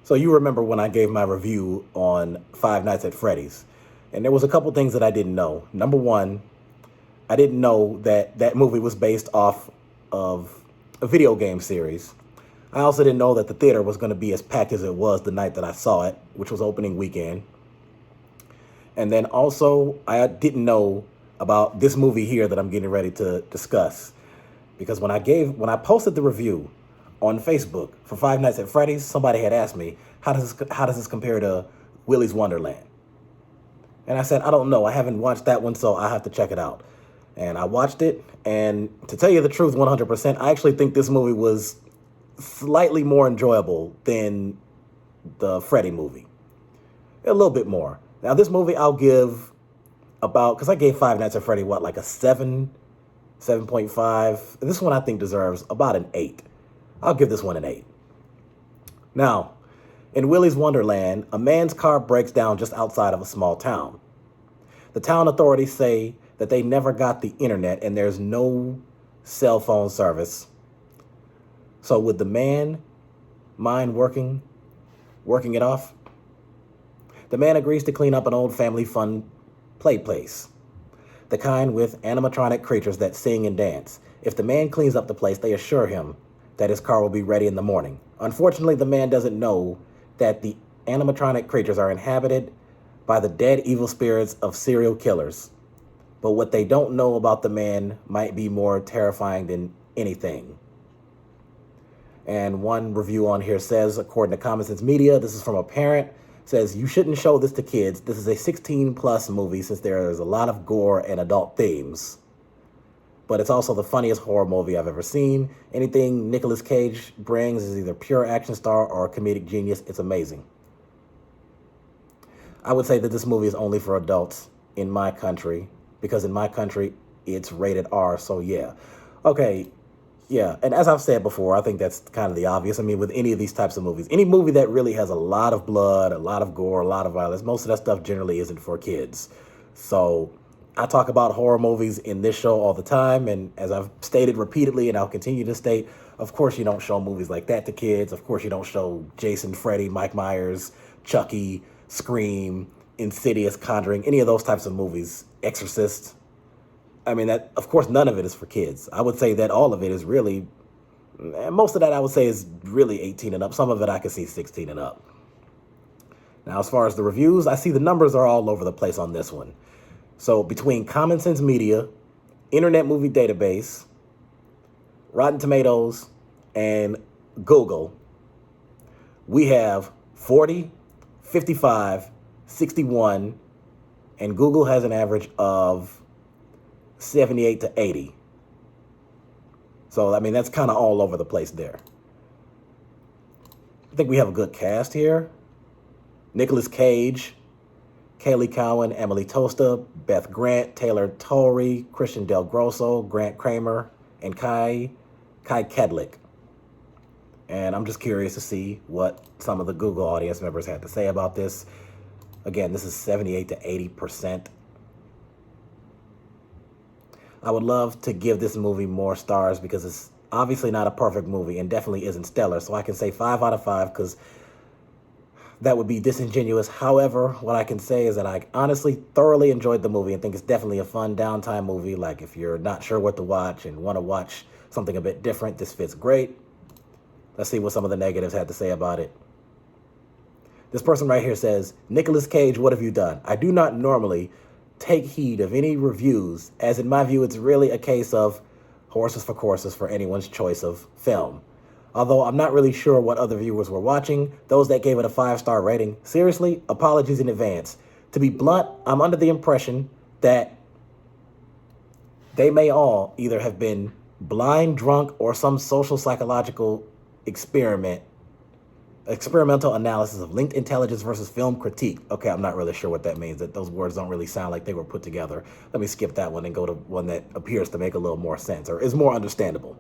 So you remember when I gave my review on Five Nights at Freddy's, and there was a couple things that I didn't know. Number one, I didn't know that that movie was based off of a video game series. I also didn't know that the theater was going to be as packed as it was the night that I saw it, which was opening weekend. And then also, I didn't know about this movie here that I'm getting ready to discuss. Because when I posted the review on Facebook for Five Nights at Freddy's, somebody had asked me, how does this compare to Willy's Wonderland? And I said, I don't know. I haven't watched that one, so I have to check it out. And I watched it, and to tell you the truth, 100%, I actually think this movie was slightly more enjoyable than the Freddy movie. A little bit more. Now, this movie I'll give about, because I gave Five Nights at Freddy, what, like a 7, 7.5? This one I think deserves about an 8. I'll give this one an 8. Now, in Willy's Wonderland, a man's car breaks down just outside of a small town. The town authorities say that they never got the internet and there's no cell phone service. So would the man mind working it off? The man agrees to clean up an old family fun play place, the kind with animatronic creatures that sing and dance. If the man cleans up the place, they assure him that his car will be ready in the morning. Unfortunately, the man doesn't know that the animatronic creatures are inhabited by the dead evil spirits of serial killers. But what they don't know about the man might be more terrifying than anything. And one review on here says, according to Common Sense Media, this is from a parent, says, you shouldn't show this to kids. This is a 16 plus movie since there is a lot of gore and adult themes. But it's also the funniest horror movie I've ever seen. Anything Nicolas Cage brings is either pure action star or a comedic genius. It's amazing. I would say that this movie is only for adults in my country, because in my country, it's rated R, so yeah. Okay, yeah, and as I've said before, I think that's kind of the obvious. I mean, with any of these types of movies, any movie that really has a lot of blood, a lot of gore, a lot of violence, most of that stuff generally isn't for kids. So I talk about horror movies in this show all the time, and as I've stated repeatedly, and I'll continue to state, of course you don't show movies like that to kids. Of course you don't show Jason, Freddy, Mike Myers, Chucky, Scream, Insidious, Conjuring, any of those types of movies, Exorcist. I mean, that, of course, none of it is for kids. I would say that all of it is really, most of that I would say is really 18 and up. Some of it I could see 16 and up. Now, as far as the reviews, I see the numbers are all over the place on this one. So between Common Sense Media, Internet Movie Database, Rotten Tomatoes, and Google, we have 40, 55, 61, and Google has an average of 78 to 80. So, I mean, that's kind of all over the place there. I think we have a good cast here. Nicolas Cage, Kaylee Cowan, Emily Tosta, Beth Grant, Taylor Torrey, Christian Del Grosso, Grant Kramer, and Kai Kedlick. And I'm just curious to see what some of the Google audience members had to say about this. Again, this is 78 to 80%. I would love to give this movie more stars because it's obviously not a perfect movie and definitely isn't stellar. So I can say 5 out of 5 because that would be disingenuous. However, what I can say is that I honestly thoroughly enjoyed the movie and think it's definitely a fun downtime movie. Like if you're not sure what to watch and want to watch something a bit different, this fits great. Let's see what some of the negatives had to say about it. This person right here says, Nicolas Cage, what have you done? I do not normally take heed of any reviews, as in my view, it's really a case of horses for courses for anyone's choice of film. Although I'm not really sure what other viewers were watching, those that gave it a 5-star rating, seriously, apologies in advance. To be blunt, I'm under the impression that they may all either have been blind, drunk, or some social psychological experimental analysis of linked intelligence versus film critique. Okay, I'm not really sure what that means. That those words don't really sound like they were put together. Let me skip that one and go to one that appears to make a little more sense or is more understandable.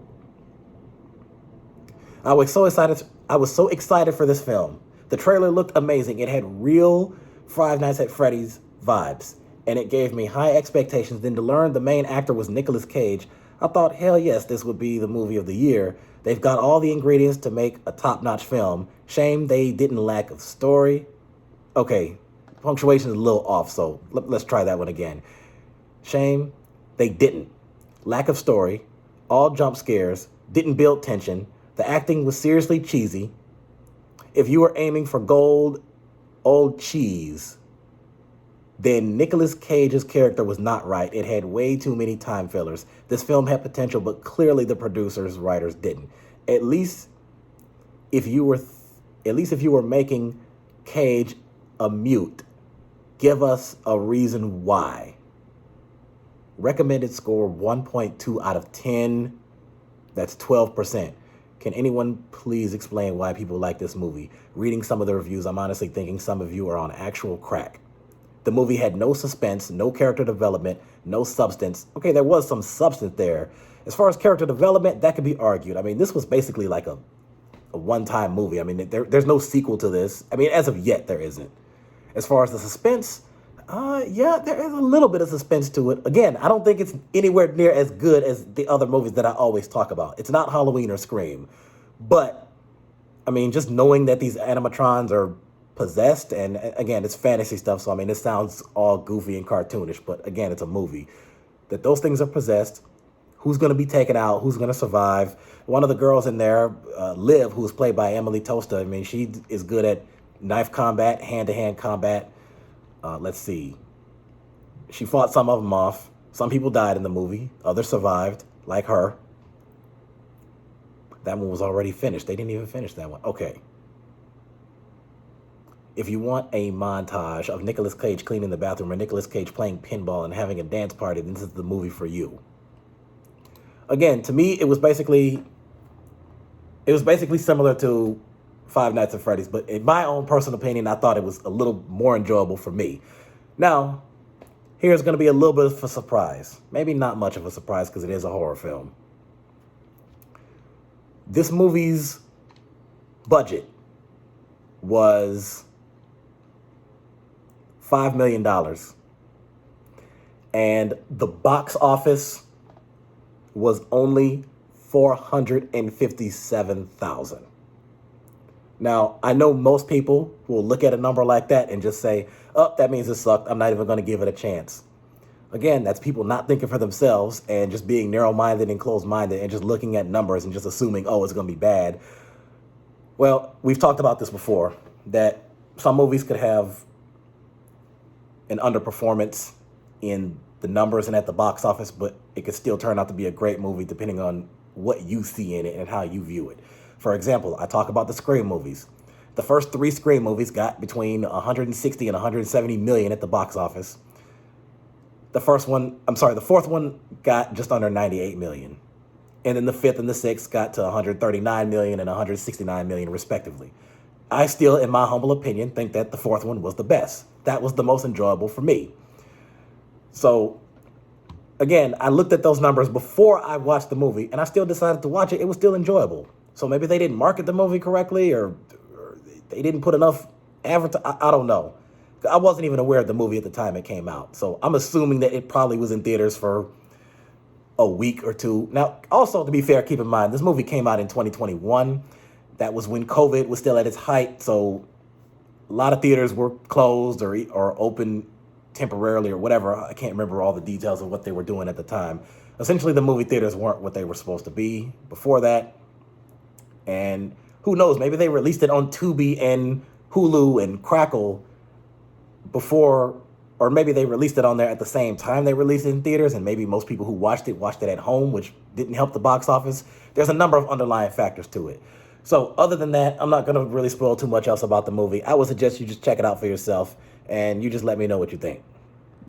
I was so excited for this film. The trailer looked amazing. It had real Five Nights at Freddy's vibes, and it gave me high expectations. Then to learn the main actor was Nicolas Cage, I thought, hell yes, this would be the movie of the year They've got all the ingredients to make a top-notch film. Shame they didn't lack of story. Okay, punctuation is a little off, so let's try that one again. Shame they didn't. Lack of story, all jump scares, didn't build tension. The acting was seriously cheesy. If you were aiming for gold, old cheese, then Nicolas Cage's character was not right. It had way too many time fillers. This film had potential, but clearly the producers, writers didn't. At least if you were making Cage a mute, give us a reason why. Recommended score 1.2 out of 10. That's 12%. Can anyone please explain why people like this movie? Reading some of the reviews, I'm honestly thinking some of you are on actual crack. The movie had no suspense, no character development, no substance. Okay, there was some substance there. As far as character development, that could be argued. I mean, this was basically like a one-time movie. I mean, there's no sequel to this. I mean, as of yet, there isn't. As far as the suspense, yeah, there is a little bit of suspense to it. Again, I don't think it's anywhere near as good as the other movies that I always talk about. It's not Halloween or Scream. But, I mean, just knowing that these animatrons are possessed, and again, it's fantasy stuff, so I mean, it sounds all goofy and cartoonish, but again, it's a movie. That those things are possessed. Who's going to be taken out? Who's going to survive? One of the girls in there, Liv, who's played by Emily Tosta, I mean, she is good at knife combat, hand-to-hand combat. Let's see. She fought some of them off. Some people died in the movie. Others survived, like her. That one was already finished. They didn't even finish that one. Okay. If you want a montage of Nicolas Cage cleaning the bathroom or Nicolas Cage playing pinball and having a dance party, then this is the movie for you. Again, to me, it was basically similar to Five Nights at Freddy's, but in my own personal opinion, I thought it was a little more enjoyable for me. Now, here's going to be a little bit of a surprise. Maybe not much of a surprise because it is a horror film. This movie's budget was $5 million. And the box office was only $457,000. Now, I know most people will look at a number like that and just say, oh, that means it sucked. I'm not even going to give it a chance. Again, that's people not thinking for themselves and just being narrow-minded and closed-minded and just looking at numbers and just assuming, oh, it's going to be bad. Well, we've talked about this before, that some movies could have an underperformance in the numbers and at the box office, but it could still turn out to be a great movie depending on what you see in it and how you view it. For example, I talk about the Scream movies. The first 3 Scream movies got between 160 and 170 million at the box office. The fourth one got just under 98 million. And then the 5th and the 6th got to 139 million and 169 million respectively. I still, in my humble opinion, think that the 4th one was the best. That was the most enjoyable for me. So, again, I looked at those numbers before I watched the movie, and I still decided to watch it. It was still enjoyable. So maybe they didn't market the movie correctly, or they didn't put enough advertising. I don't know. I wasn't even aware of the movie at the time it came out. So I'm assuming that it probably was in theaters for a week or two. Now, also, to be fair, keep in mind, this movie came out in 2021. That was when COVID was still at its height. So a lot of theaters were closed or open temporarily or whatever. I can't remember all the details of what they were doing at the time. Essentially, the movie theaters weren't what they were supposed to be before that. And who knows, maybe they released it on Tubi and Hulu and Crackle before, or maybe they released it on there at the same time they released it in theaters, and maybe most people who watched it at home, which didn't help the box office. There's a number of underlying factors to it. So other than that, I'm not going to really spoil too much else about the movie. I would suggest you just check it out for yourself, and you just let me know what you think.